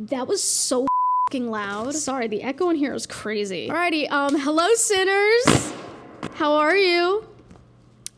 That was so fucking loud. Sorry, the echo in here is crazy. Alrighty, hello sinners. How are you?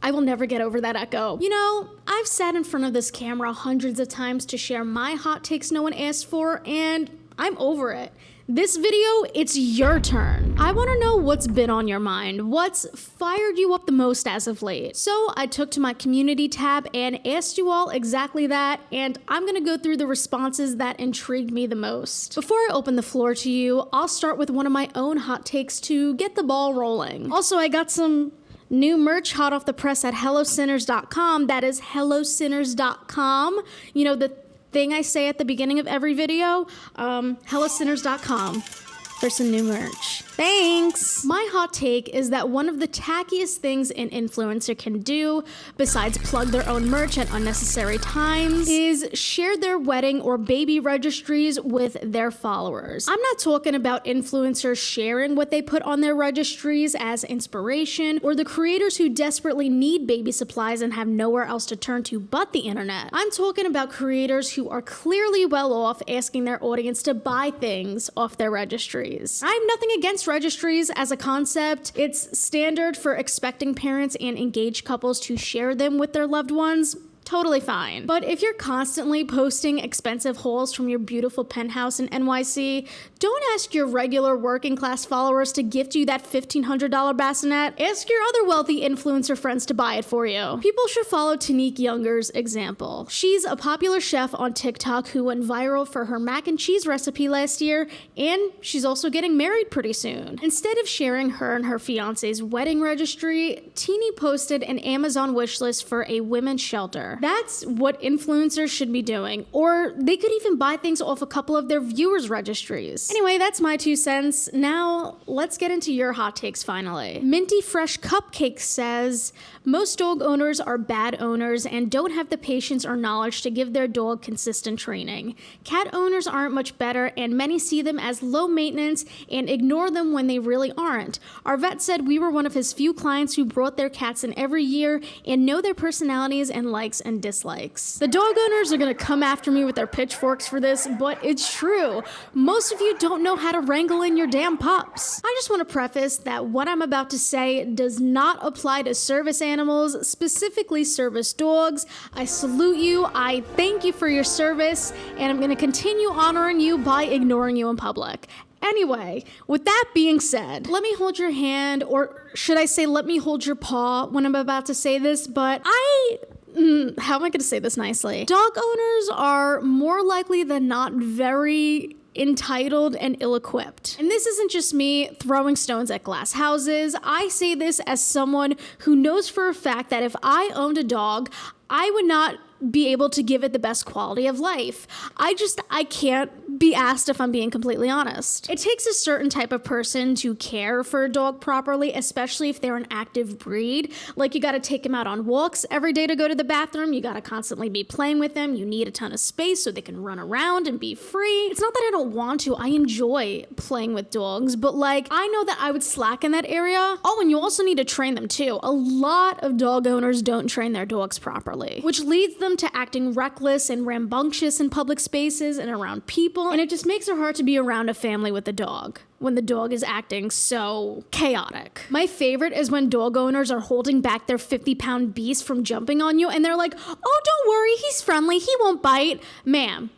I will never get over that echo. You know, I've sat in front of this camera hundreds of times to share my hot takes no one asked for, and I'm over it. This video, it's your turn. I want to know what's been on your mind, what's fired you up the most as of late. So I took to my community tab and asked you all exactly that, and I'm gonna go through the responses that intrigued me the most. Before I open the floor to you, I'll start with one of my own hot takes to get the ball rolling. Also, I got some new merch hot off the press at hellosinners.com. That is hellosinners.com. You know, the thing I say at the beginning of every video, hellosinners.com for some new merch. Thanks! My hot take is that one of the tackiest things an influencer can do, besides plug their own merch at unnecessary times, is share their wedding or baby registries with their followers. I'm not talking about influencers sharing what they put on their registries as inspiration, or the creators who desperately need baby supplies and have nowhere else to turn to but the internet. I'm talking about creators who are clearly well off asking their audience to buy things off their registries. I have nothing against registries as a concept. It's standard for expecting parents and engaged couples to share them with their loved ones. Totally fine. But if you're constantly posting expensive hauls from your beautiful penthouse in NYC, don't ask your regular working class followers to gift you that $1,500 bassinet. Ask your other wealthy influencer friends to buy it for you. People should follow Tanique Younger's example. She's a popular chef on TikTok who went viral for her mac and cheese recipe last year, and she's also getting married pretty soon. Instead of sharing her and her fiance's wedding registry, Teenie posted an Amazon wishlist for a women's shelter. That's what influencers should be doing, or they could even buy things off a couple of their viewers' registries. Anyway, that's my 2 cents. Now, let's get into your hot takes finally. Minty Fresh Cupcake says, most dog owners are bad owners and don't have the patience or knowledge to give their dog consistent training. Cat owners aren't much better, and many see them as low maintenance and ignore them when they really aren't. Our vet said we were one of his few clients who brought their cats in every year and know their personalities and likes and dislikes. The dog owners are gonna come after me with their pitchforks for this, but it's true. Most of you don't know how to wrangle in your damn pups. I just want to preface that what I'm about to say does not apply to service animals, specifically service dogs. I salute you, I thank you for your service, and I'm gonna continue honoring you by ignoring you in public. Anyway, with that being said, let me hold your hand, or should I say let me hold your paw when I'm about to say this, but how am I going to say this nicely? Dog owners are more likely than not very entitled and ill-equipped. And this isn't just me throwing stones at glass houses. I say this as someone who knows for a fact that if I owned a dog, I would not be able to give it the best quality of life. I can't be asked if I'm being completely honest. It takes a certain type of person to care for a dog properly, especially if they're an active breed. Like, you gotta take them out on walks every day to go to the bathroom. You gotta constantly be playing with them. You need a ton of space so they can run around and be free. It's not that I don't want to. I enjoy playing with dogs, but like, I know that I would slack in that area. Oh, and you also need to train them too. A lot of dog owners don't train their dogs properly, which leads them to acting reckless and rambunctious in public spaces and around people, and it just makes it hard to be around a family with a dog when the dog is acting so chaotic. My favorite is when dog owners are holding back their 50-pound beast from jumping on you, and they're like, oh, don't worry, he's friendly, he won't bite. Ma'am,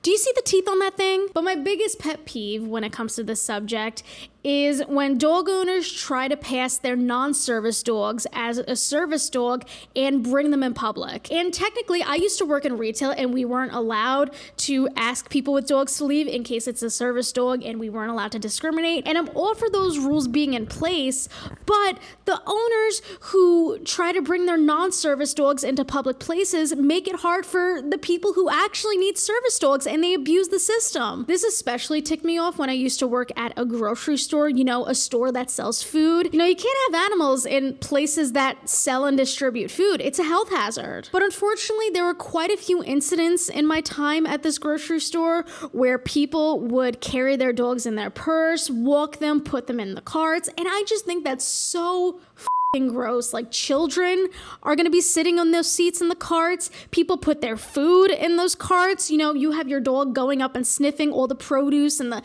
do you see the teeth on that thing? But my biggest pet peeve when it comes to this subject is when dog owners try to pass their non-service dogs as a service dog and bring them in public. And technically, I used to work in retail and we weren't allowed to ask people with dogs to leave in case it's a service dog, and we weren't allowed to discriminate. And I'm all for those rules being in place, but the owners who try to bring their non-service dogs into public places make it hard for the people who actually need service dogs, and they abuse the system. This especially ticked me off when I used to work at a grocery store, you know, a store that sells food. You know, you can't have animals in places that sell and distribute food. It's a health hazard. But unfortunately, there were quite a few incidents in my time at this grocery store where people would carry their dogs in their purse, walk them, put them in the carts, and I just think that's so gross. Like, children are gonna be sitting on those seats in the carts. People put their food in those carts. You know, you have your dog going up and sniffing all the produce and the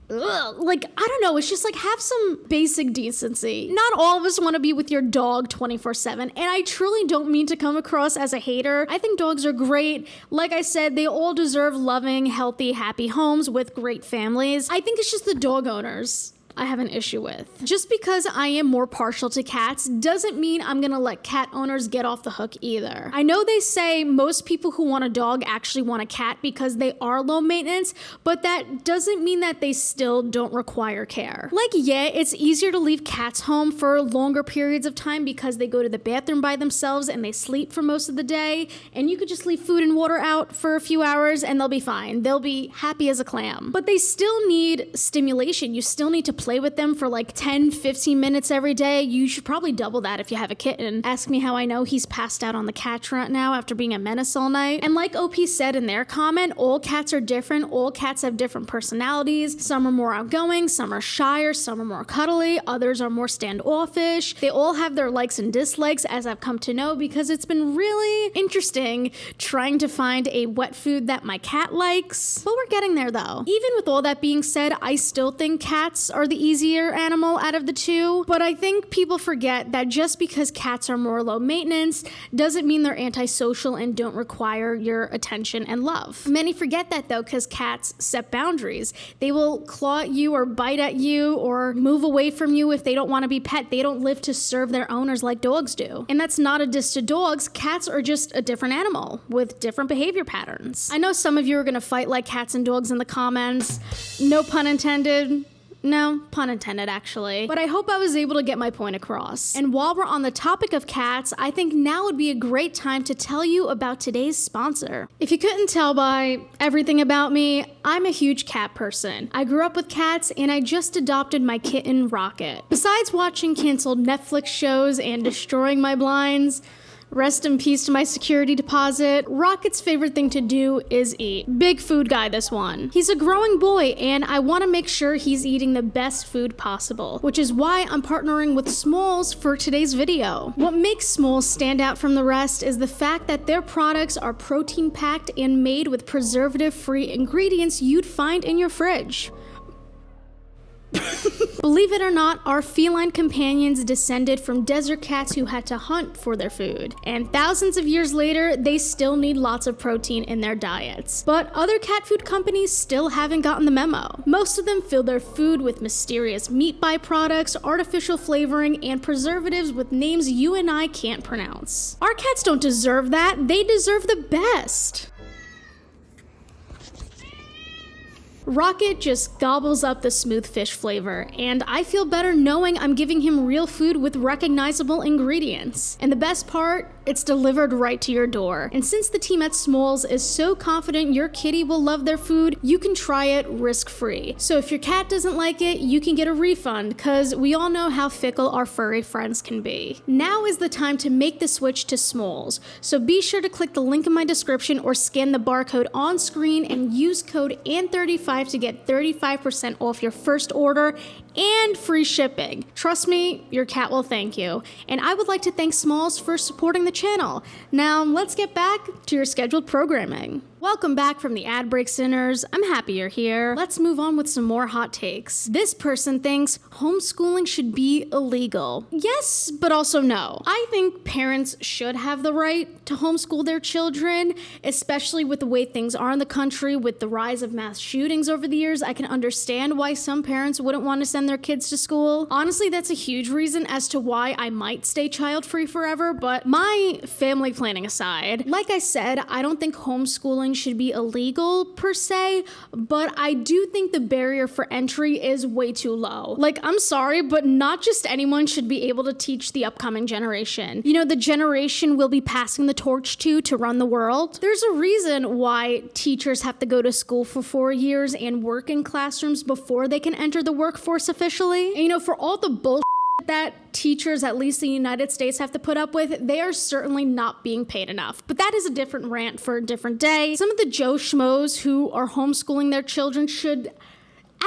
like, I don't know, it's just like, have some basic decency. Not all of us want to be with your dog 24/7, and I truly don't mean to come across as a hater. I think dogs are great. Like I said, they all deserve loving, healthy, happy homes with great families. I think it's just the dog owners I have an issue with. Just because I am more partial to cats doesn't mean I'm gonna let cat owners get off the hook either. I know they say most people who want a dog actually want a cat because they are low maintenance, but that doesn't mean that they still don't require care. Like, yeah, it's easier to leave cats home for longer periods of time because they go to the bathroom by themselves and they sleep for most of the day, and you could just leave food and water out for a few hours and they'll be fine. They'll be happy as a clam. But they still need stimulation. You still need to play with them for like 10-15 minutes every day. You should probably double that if you have a kitten. Ask me how I know he's passed out on the couch right now after being a menace all night. And like OP said in their comment, all cats are different. All cats have different personalities. Some are more outgoing, some are shyer, some are more cuddly, others are more standoffish. They all have their likes and dislikes, as I've come to know, because it's been really interesting trying to find a wet food that my cat likes. But we're getting there though. Even with all that being said, I still think cats are the easier animal out of the two, but I think people forget that just because cats are more low maintenance doesn't mean they're antisocial and don't require your attention and love. Many forget that though, because cats set boundaries. They will claw at you or bite at you or move away from you if they don't want to be pet. They don't live to serve their owners like dogs do. And that's not a diss to dogs. Cats are just a different animal with different behavior patterns. I know some of you are going to fight like cats and dogs in the comments. No pun intended. No, pun intended actually. But I hope I was able to get my point across. And while we're on the topic of cats, I think now would be a great time to tell you about today's sponsor. If you couldn't tell by everything about me, I'm a huge cat person. I grew up with cats and I just adopted my kitten, Rocket. Besides watching canceled Netflix shows and destroying my blinds, rest in peace to my security deposit, Rocket's favorite thing to do is eat. Big food guy, this one. He's a growing boy, and I want to make sure he's eating the best food possible, which is why I'm partnering with Smalls for today's video. What makes Smalls stand out from the rest is the fact that their products are protein-packed and made with preservative-free ingredients you'd find in your fridge. Believe it or not, our feline companions descended from desert cats who had to hunt for their food. And thousands of years later, they still need lots of protein in their diets. But other cat food companies still haven't gotten the memo. Most of them fill their food with mysterious meat byproducts, artificial flavoring, and preservatives with names you and I can't pronounce. Our cats don't deserve that. They deserve the best. Rocket just gobbles up the smooth fish flavor, and I feel better knowing I'm giving him real food with recognizable ingredients. And the best part, it's delivered right to your door. And since the team at Smalls is so confident your kitty will love their food, you can try it risk-free. So if your cat doesn't like it, you can get a refund, cause we all know how fickle our furry friends can be. Now is the time to make the switch to Smalls. So be sure to click the link in my description or scan the barcode on screen and use code ANN35 to get 35% off your first order and free shipping. Trust me, your cat will thank you. And I would like to thank Smalls for supporting the channel. Now, let's get back to your scheduled programming. Welcome back from the ad break, sinners. I'm happy you're here. Let's move on with some more hot takes. This person thinks homeschooling should be illegal. Yes, but also no. I think parents should have the right to homeschool their children, especially with the way things are in the country with the rise of mass shootings over the years. I can understand why some parents wouldn't want to send their kids to school. Honestly, that's a huge reason as to why I might stay child-free forever, but my family planning aside, like I said, I don't think homeschooling should be illegal per se, but I do think the barrier for entry is way too low. Like, I'm sorry, but not just anyone should be able to teach the upcoming generation. You know, the generation we'll be passing the torch to run the world. There's a reason why teachers have to go to school for 4 years and work in classrooms before they can enter the workforce officially. And, you know, for all the bullshit that teachers, at least in the United States, have to put up with, they are certainly not being paid enough. But that is a different rant for a different day. Some of the Joe Schmoes who are homeschooling their children should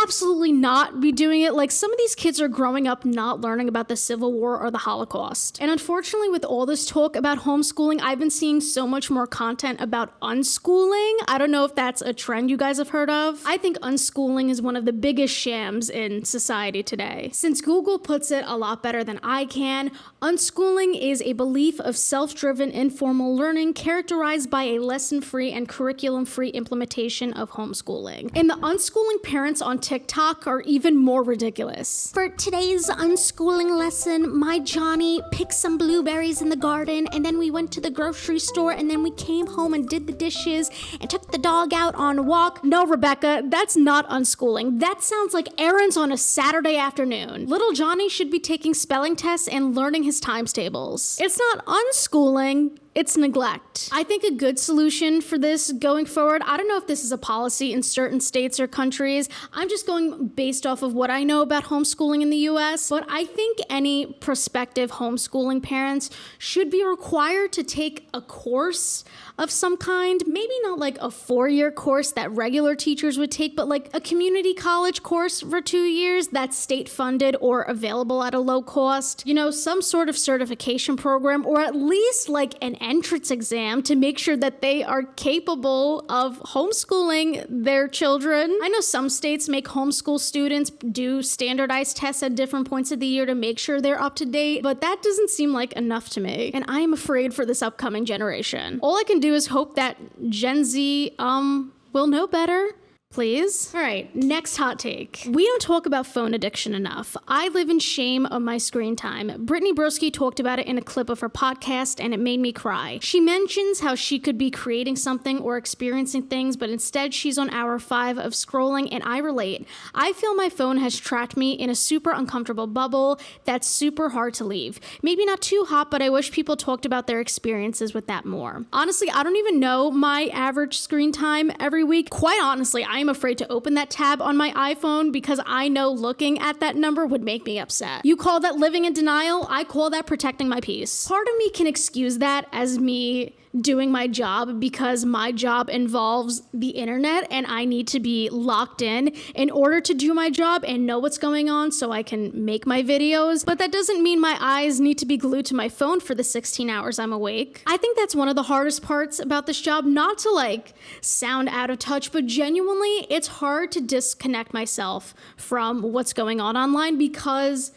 absolutely not be doing it. Like, some of these kids are growing up not learning about the Civil War or the Holocaust. And unfortunately, with all this talk about homeschooling, I've been seeing so much more content about unschooling. I don't know if that's a trend you guys have heard of. I think unschooling is one of the biggest shams in society today. Since Google puts it a lot better than I can, unschooling is a belief of self-driven informal learning characterized by a lesson-free and curriculum-free implementation of homeschooling. And the unschooling parents on TikTok are even more ridiculous. For today's unschooling lesson, my Johnny picked some blueberries in the garden, and then we went to the grocery store, and then we came home and did the dishes and took the dog out on a walk. No, Rebecca, that's not unschooling. That sounds like errands on a Saturday afternoon. Little Johnny should be taking spelling tests and learning his times tables. It's not unschooling, it's neglect. I think a good solution for this going forward, I don't know if this is a policy in certain states or countries, I'm just going based off of what I know about homeschooling in the US, but I think any prospective homeschooling parents should be required to take a course of some kind, maybe not like a 4-year course that regular teachers would take, but like a community college course for 2 years that's state funded or available at a low cost, you know, some sort of certification program, or at least like an entrance exam to make sure that they are capable of homeschooling their children. I know some states make homeschool students do standardized tests at different points of the year to make sure they're up to date, but that doesn't seem like enough to me, and I am afraid for this upcoming generation. All I can do is hope that Gen Z will know better. Please. All right, next hot take. We don't talk about phone addiction enough. I live in shame of my screen time. Brittany Broski talked about it in a clip of her podcast, and it made me cry. She mentions how she could be creating something or experiencing things, but instead she's on hour 5 of scrolling, and I relate. I feel my phone has trapped me in a super uncomfortable bubble that's super hard to leave. Maybe not too hot, but I wish people talked about their experiences with that more. Honestly, I don't even know my average screen time every week. Quite honestly, I'm afraid to open that tab on my iPhone because I know looking at that number would make me upset. You call that living in denial? I call that protecting my peace. Part of me can excuse that as me doing my job because my job involves the internet and I need to be locked in order to do my job and know what's going on so I can make my videos. But that doesn't mean my eyes need to be glued to my phone for the 16 hours I'm awake. I think that's one of the hardest parts about this job, not to like sound out of touch, but genuinely it's hard to disconnect myself from what's going on online because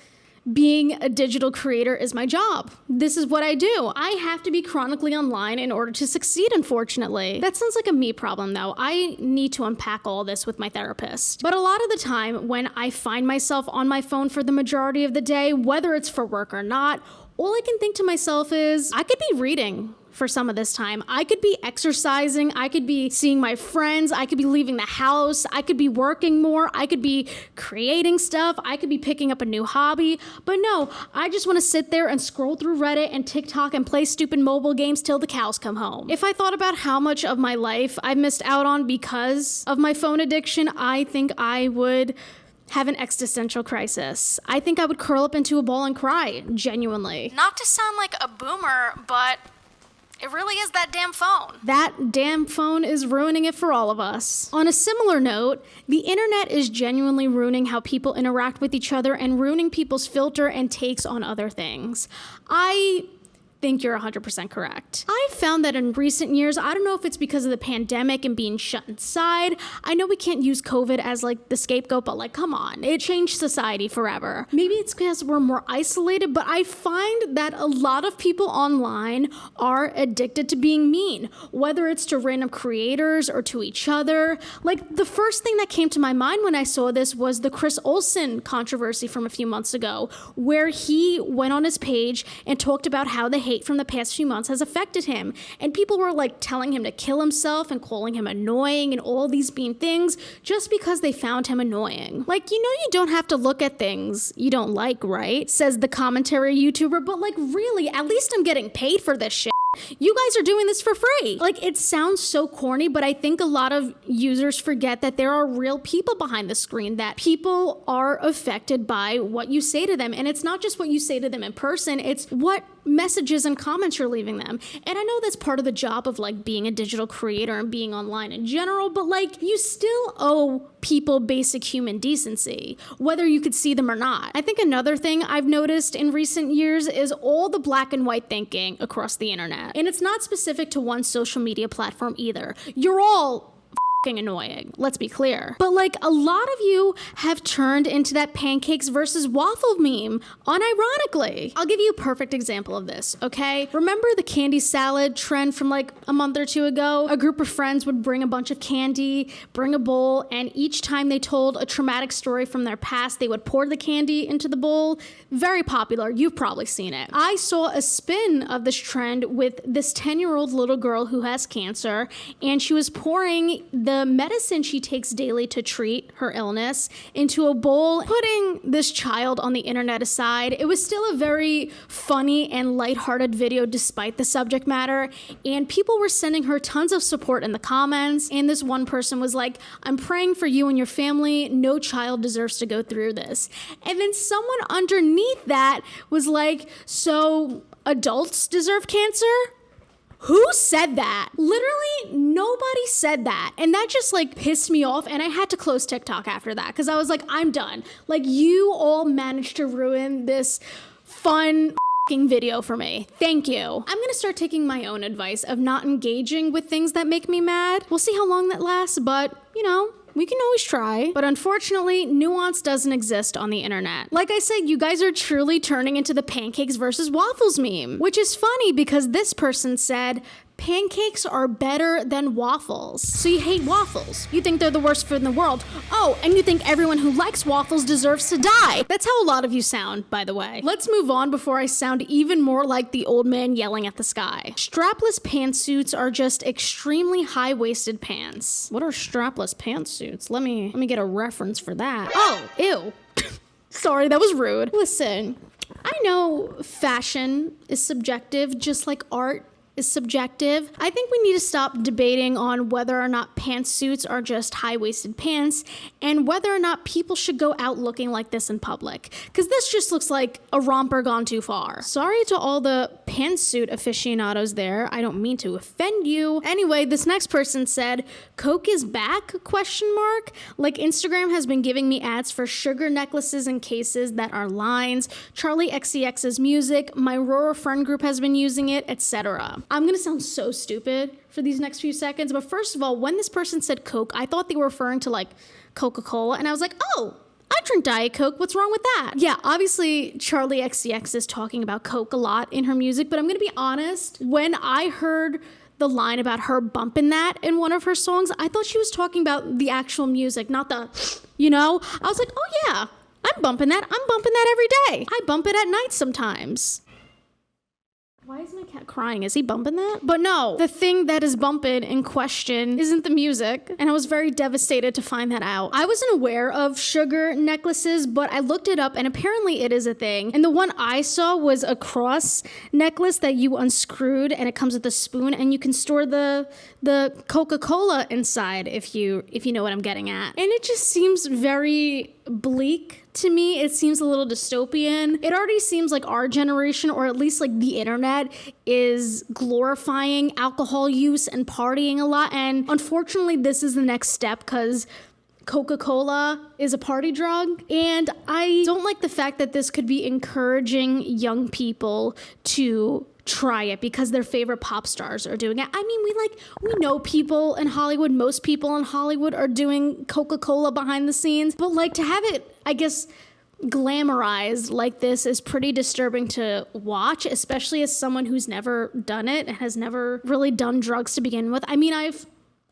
being a digital creator is my job. This is what I do. I have to be chronically online in order to succeed, unfortunately. That sounds like a me problem, though. I need to unpack all this with my therapist. But a lot of the time, when I find myself on my phone for the majority of the day, whether it's for work or not, all I can think to myself is, I could be reading for some of this time. I could be exercising, I could be seeing my friends, I could be leaving the house, I could be working more, I could be creating stuff, I could be picking up a new hobby, but no, I just want to sit there and scroll through Reddit and TikTok and play stupid mobile games till the cows come home. If I thought about how much of my life I missed out on because of my phone addiction, I think I would have an existential crisis. I think I would curl up into a ball and cry, genuinely. Not to sound like a boomer, but it really is that damn phone. That damn phone is ruining it for all of us. On a similar note, the internet is genuinely ruining how people interact with each other and ruining people's filter and takes on other things. I think you're 100% correct. I found that in recent years, I don't know if it's because of the pandemic and being shut inside. I know we can't use COVID as like the scapegoat, but like, come on, it changed society forever. Maybe it's because we're more isolated, but I find that a lot of people online are addicted to being mean, whether it's to random creators or to each other. Like, the first thing that came to my mind when I saw this was the Chris Olsen controversy from a few months ago, where he went on his page and talked about how the hate from the past few months has affected him. And people were like telling him to kill himself and calling him annoying and all these mean things just because they found him annoying. Like, you know, you don't have to look at things you don't like, right? Says the commentary YouTuber, but like, really, at least I'm getting paid for this shit. You guys are doing this for free. Like, it sounds so corny, but I think a lot of users forget that there are real people behind the screen, that people are affected by what you say to them. And it's not just what you say to them in person, it's what messages and comments you're leaving them. And I know that's part of the job of like being a digital creator and being online in general, but like you still owe people basic human decency, whether you could see them or not. I think another thing I've noticed in recent years is all the black and white thinking across the internet. And it's not specific to one social media platform either. You're all annoying, let's be clear. But like a lot of you have turned into that pancakes versus waffle meme, unironically. I'll give you a perfect example of this, okay? Remember the candy salad trend from like a month or two ago? A group of friends would bring a bunch of candy, bring a bowl, and each time they told a traumatic story from their past, they would pour the candy into the bowl. Very popular, you've probably seen it. I saw a spin of this trend with this 10-year-old little girl who has cancer, and she was pouring the medicine she takes daily to treat her illness into a bowl. Putting this child on the internet aside, it was still a very funny and lighthearted video despite the subject matter, and people were sending her tons of support in the comments, and this one person was like, "I'm praying for you and your family. No child deserves to go through this." And then someone underneath that was like, "So adults deserve cancer?" Who said that? Literally nobody said that. And that just like pissed me off, and I had to close TikTok after that because I was like, I'm done. Like, you all managed to ruin this fun video for me. Thank you. I'm gonna start taking my own advice of not engaging with things that make me mad. We'll see how long that lasts, but you know, we can always try. But unfortunately, nuance doesn't exist on the internet. Like I said, you guys are truly turning into the pancakes versus waffles meme, which is funny because this person said, pancakes are better than waffles. So you hate waffles. You think they're the worst food in the world. Oh, and you think everyone who likes waffles deserves to die. That's how a lot of you sound, by the way. Let's move on before I sound even more like the old man yelling at the sky. Strapless pantsuits are just extremely high-waisted pants. What are strapless pantsuits? Let me get a reference for that. Oh, ew. Sorry, that was rude. Listen, I know fashion is subjective, just like art is subjective. I think we need to stop debating on whether or not pantsuits are just high-waisted pants and whether or not people should go out looking like this in public, because this just looks like a romper gone too far. Sorry to all the pantsuit aficionados there. I don't mean to offend you. Anyway, this next person said, Coke is back, question mark. Like, Instagram has been giving me ads for sugar necklaces and cases that are lines, Charlie XCX's music, my Aurora friend group has been using it, etc. I'm gonna sound so stupid for these next few seconds, but first of all, when this person said Coke, I thought they were referring to like Coca Cola, and I was like, oh, I drink Diet Coke, what's wrong with that? Yeah, obviously Charlie XCX is talking about Coke a lot in her music, but I'm gonna be honest, when I heard the line about her bumping that in one of her songs, I thought she was talking about the actual music, not the, you know? I was like, oh yeah, I'm bumping that every day. I bump it at night sometimes. Why is my cat crying? Is he bumping that? But no, the thing that is bumping in question isn't the music, and I was very devastated to find that out. I wasn't aware of sugar necklaces, but I looked it up, and apparently it is a thing. And the one I saw was a cross necklace that you unscrewed, and it comes with a spoon, and you can store the Coca Cola inside, if you know what I'm getting at. And it just seems very bleak to me. It seems a little dystopian. It already seems like our generation, or at least like the internet, is glorifying alcohol use and partying a lot. And unfortunately, this is the next step because Coca Cola is a party drug. And I don't like the fact that this could be encouraging young people to try it because their favorite pop stars are doing it. I mean, we know people in Hollywood, most people in Hollywood are doing Coca-Cola behind the scenes, but like to have it, I guess, glamorized like this is pretty disturbing to watch, especially as someone who's never done it and has never really done drugs to begin with. I mean, I've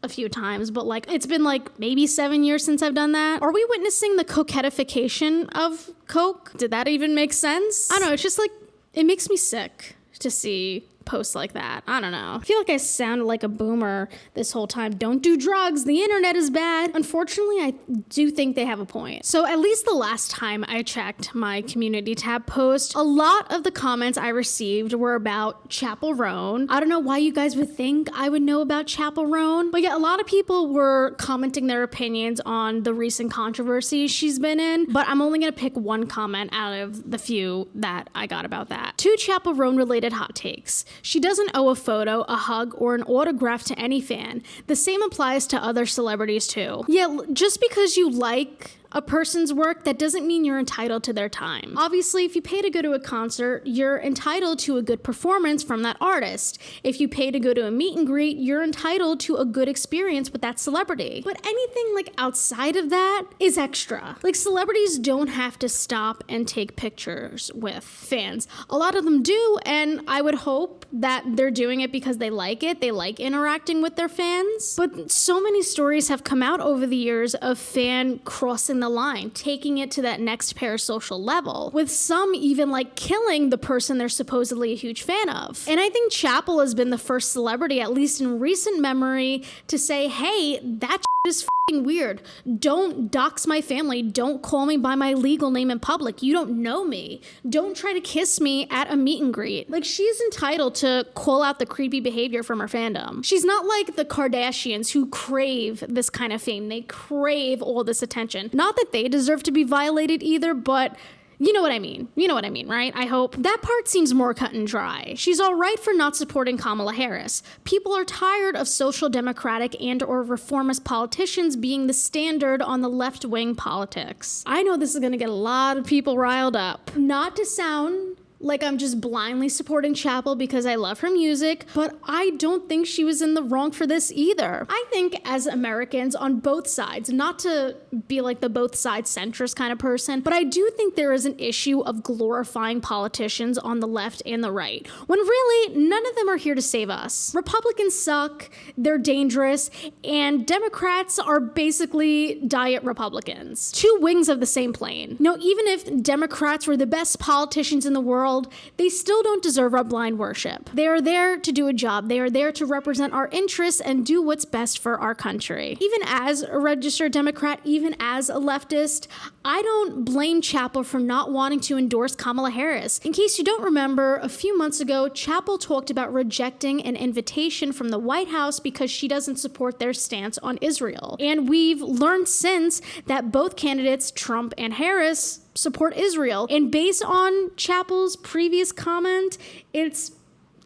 a few times, but like it's been like maybe 7 years since I've done that. Are we witnessing the coquetification of Coke? Did that even make sense? I don't know, it's just like, it makes me sick to see posts like that. I don't know. I feel like I sounded like a boomer this whole time. Don't do drugs. The internet is bad. Unfortunately, I do think they have a point. So at least the last time I checked my community tab post, a lot of the comments I received were about Chappell Roan. I don't know why you guys would think I would know about Chappell Roan, but yeah, a lot of people were commenting their opinions on the recent controversies she's been in, but I'm only gonna pick one comment out of the few that I got about that. 2 Chappell Roan related hot takes. She doesn't owe a photo, a hug, or an autograph to any fan. The same applies to other celebrities too. Yeah, just because you like a person's work, that doesn't mean you're entitled to their time. Obviously, if you pay to go to a concert, you're entitled to a good performance from that artist. If you pay to go to a meet and greet, you're entitled to a good experience with that celebrity. But anything like outside of that is extra. Like, celebrities don't have to stop and take pictures with fans. A lot of them do, and I would hope that they're doing it because they like it. They like interacting with their fans. But so many stories have come out over the years of fan crossing the line, taking it to that next parasocial level, with some even like killing the person they're supposedly a huge fan of. And I think Chappell has been the first celebrity, at least in recent memory, to say, hey, that is f***ing weird. Don't dox my family. Don't call me by my legal name in public. You don't know me. Don't try to kiss me at a meet and greet. Like, she's entitled to call out the creepy behavior from her fandom. She's not like the Kardashians who crave this kind of fame. They crave all this attention. Not that they deserve to be violated either, but you know what I mean. You know what I mean, right? I hope. That part seems more cut and dry. She's all right for not supporting Kamala Harris. People are tired of social democratic and or reformist politicians being the standard on the left-wing politics. I know this is going to get a lot of people riled up. Not to sound like I'm just blindly supporting Chappell because I love her music, but I don't think she was in the wrong for this either. I think as Americans on both sides, not to be like the both sides centrist kind of person, but I do think there is an issue of glorifying politicians on the left and the right, when really none of them are here to save us. Republicans suck, they're dangerous, and Democrats are basically diet Republicans. 2 wings of the same plane. No, even if Democrats were the best politicians in the world, they still don't deserve our blind worship. They are there to do a job. They are there to represent our interests and do what's best for our country. Even as a registered Democrat, even as a leftist, I don't blame Chappell for not wanting to endorse Kamala Harris. In case you don't remember, a few months ago, Chappell talked about rejecting an invitation from the White House because she doesn't support their stance on Israel. And we've learned since that both candidates, Trump and Harris, support Israel. And based on Chappell's previous comment, it's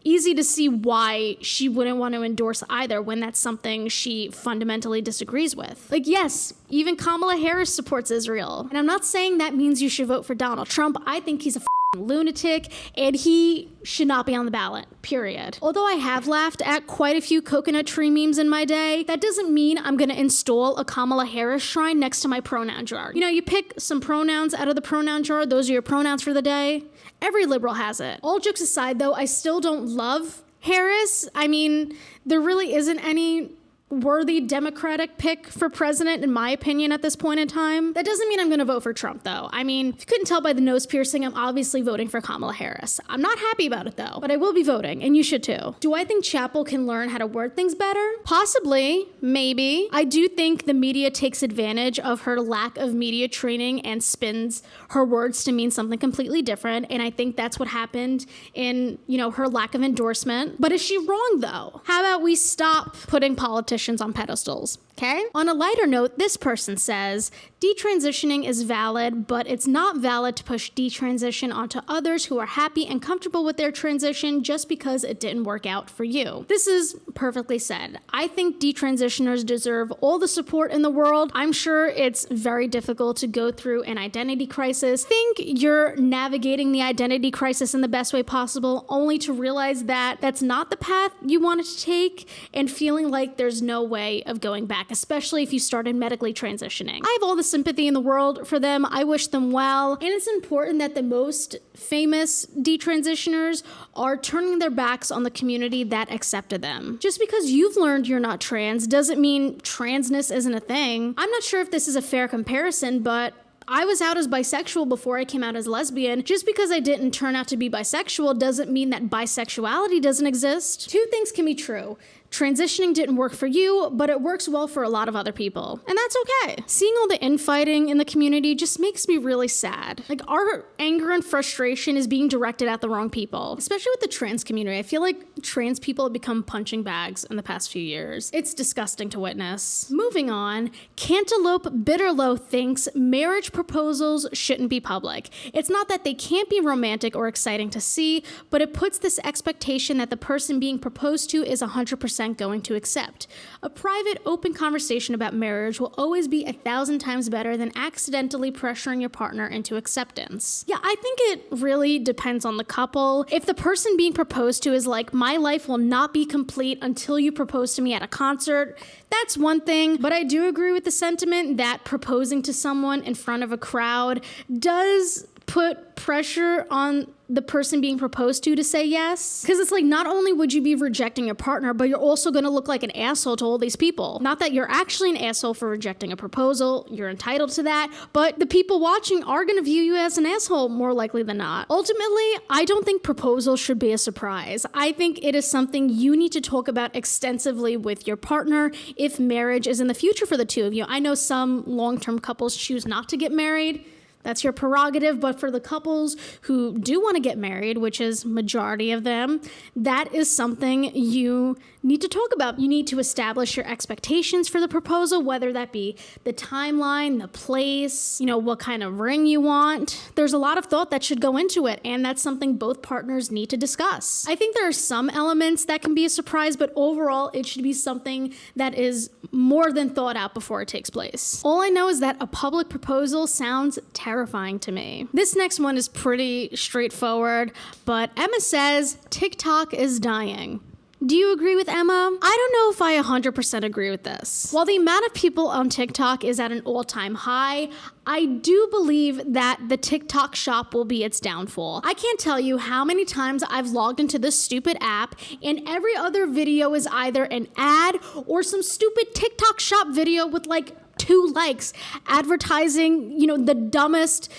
easy to see why she wouldn't want to endorse either when that's something she fundamentally disagrees with. Like, yes, even Kamala Harris supports Israel. And I'm not saying that means you should vote for Donald Trump. I think he's a lunatic and he should not be on the ballot, period. Although I have laughed at quite a few coconut tree memes in my day, that doesn't mean I'm gonna install a Kamala Harris shrine next to my pronoun jar. You know, you pick some pronouns out of the pronoun jar, those are your pronouns for the day. Every liberal has it. All jokes aside though, I still don't love Harris. I mean, there really isn't any worthy Democratic pick for president, in my opinion, at this point in time. That doesn't mean I'm going to vote for Trump, though. I mean, if you couldn't tell by the nose piercing, I'm obviously voting for Kamala Harris. I'm not happy about it, though, but I will be voting, and you should too. Do I think Chappell can learn how to word things better? Possibly. Maybe. I do think the media takes advantage of her lack of media training and spins her words to mean something completely different, and I think that's what happened in, her lack of endorsement. But is she wrong, though? How about we stop putting politicians on pedestals? Okay? On a lighter note, this person says, detransitioning is valid, but it's not valid to push detransition onto others who are happy and comfortable with their transition just because it didn't work out for you. This is perfectly said. I think detransitioners deserve all the support in the world. I'm sure it's very difficult to go through an identity crisis. Think you're navigating the identity crisis in the best way possible, only to realize that that's not the path you wanted to take and feeling like there's no way of going back, especially if you started medically transitioning. I have all the sympathy in the world for them. I wish them well. And it's important that the most famous detransitioners are turning their backs on the community that accepted them. Just because you've learned you're not trans doesn't mean transness isn't a thing. I'm not sure if this is a fair comparison, but I was out as bisexual before I came out as lesbian. Just because I didn't turn out to be bisexual doesn't mean that bisexuality doesn't exist. Two things can be true. Transitioning didn't work for you, but it works well for a lot of other people. And that's okay. Seeing all the infighting in the community just makes me really sad. Like, our anger and frustration is being directed at the wrong people, especially with the trans community. I feel like trans people have become punching bags in the past few years. It's disgusting to witness. Moving on, Cantaloupe Bitterlow thinks marriage proposals shouldn't be public. It's not that they can't be romantic or exciting to see, but it puts this expectation that the person being proposed to is 100% going to accept. A private, open conversation about marriage will always be 1,000 times better than accidentally pressuring your partner into acceptance. Yeah, I think it really depends on the couple. If the person being proposed to is like, my life will not be complete until you propose to me at a concert, that's one thing, but I do agree with the sentiment that proposing to someone in front of a crowd does put pressure on the person being proposed to say yes. Because it's like, not only would you be rejecting your partner, but you're also going to look like an asshole to all these people. Not that you're actually an asshole for rejecting a proposal, you're entitled to that, but the people watching are going to view you as an asshole more likely than not. Ultimately, I don't think proposals should be a surprise. I think it is something you need to talk about extensively with your partner if marriage is in the future for the two of you. I know some long-term couples choose not to get married. That's your prerogative, but for the couples who do want to get married, which is majority of them, that is something you need to talk about. You need to establish your expectations for the proposal, whether that be the timeline, the place, what kind of ring you want. There's a lot of thought that should go into it, and that's something both partners need to discuss. I think there are some elements that can be a surprise, but overall, it should be something that is more than thought out before it takes place. All I know is that a public proposal sounds terrifying to me. This next one is pretty straightforward, but Emma says TikTok is dying. Do you agree with Emma? I don't know if I 100% agree with this. While the amount of people on TikTok is at an all-time high, I do believe that the TikTok shop will be its downfall. I can't tell you how many times I've logged into this stupid app and every other video is either an ad or some stupid TikTok shop video with like 2 likes advertising, the dumbest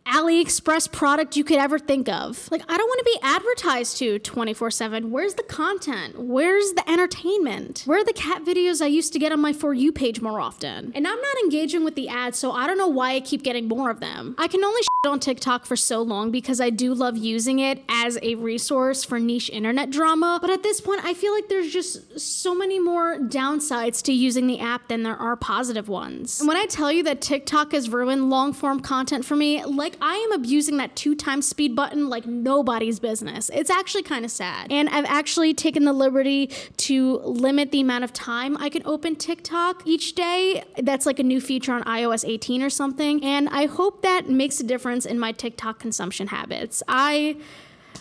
AliExpress product you could ever think of. Like, I don't want to be advertised to 24/7. Where's the content? Where's the entertainment? Where are the cat videos I used to get on my For You page more often? And I'm not engaging with the ads, so I don't know why I keep getting more of them. I can only shit on TikTok for so long because I do love using it as a resource for niche internet drama, but at this point, I feel like there's just so many more downsides to using the app than there are positive ones. And when I tell you that TikTok has ruined long-form content for me, like, I am abusing that 2x speed button like nobody's business. It's actually kind of sad. And I've actually taken the liberty to limit the amount of time I can open TikTok each day. That's like a new feature on iOS 18 or something. And I hope that makes a difference in my TikTok consumption habits. I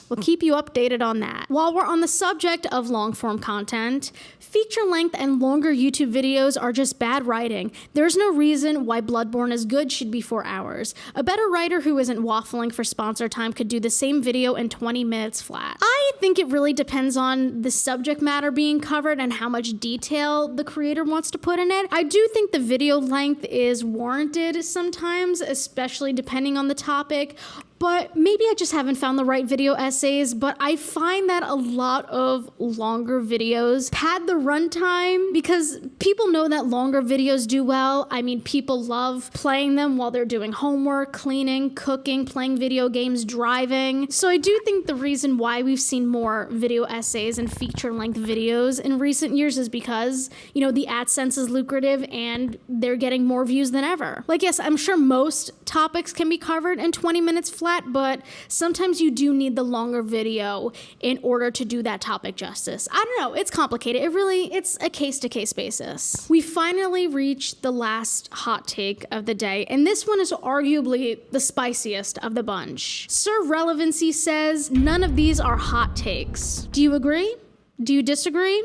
will keep you updated on that. While we're on the subject of long-form content, feature length and longer YouTube videos are just bad writing. There's no reason why Bloodborne is good should be 4 hours. A better writer who isn't waffling for sponsor time could do the same video in 20 minutes flat. I think it really depends on the subject matter being covered and how much detail the creator wants to put in it. I do think the video length is warranted sometimes, especially depending on the topic. But maybe I just haven't found the right video essays, but I find that a lot of longer videos pad the runtime because people know that longer videos do well. I mean, people love playing them while they're doing homework, cleaning, cooking, playing video games, driving. So I do think the reason why we've seen more video essays and feature-length videos in recent years is because, the AdSense is lucrative and they're getting more views than ever. Like, yes, I'm sure most topics can be covered in 20 minutes flat, but sometimes you do need the longer video in order to do that topic justice. I don't know, it's complicated. It's a case-to-case basis. We finally reached the last hot take of the day, and this one is arguably the spiciest of the bunch. Sir Relevancy says, none of these are hot takes. Do you agree? Do you disagree?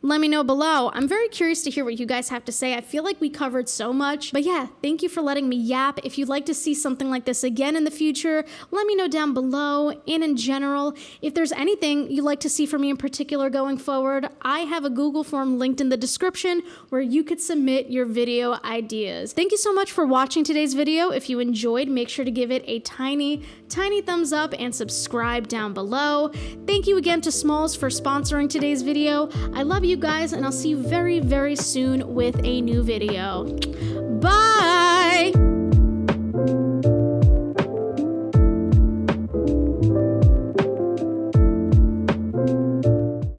let me know below. I'm very curious to hear what you guys have to say. I feel like we covered so much. But yeah, thank you for letting me yap. If you'd like to see something like this again in the future, let me know down below. And in general, if there's anything you'd like to see from me in particular going forward, I have a Google form linked in the description where you could submit your video ideas. Thank you so much for watching today's video. If you enjoyed, make sure to give it a tiny thumbs up and subscribe down below. Thank you again to Smalls for sponsoring today's video. I love you guys, and I'll see you very, very soon with a new video. Bye!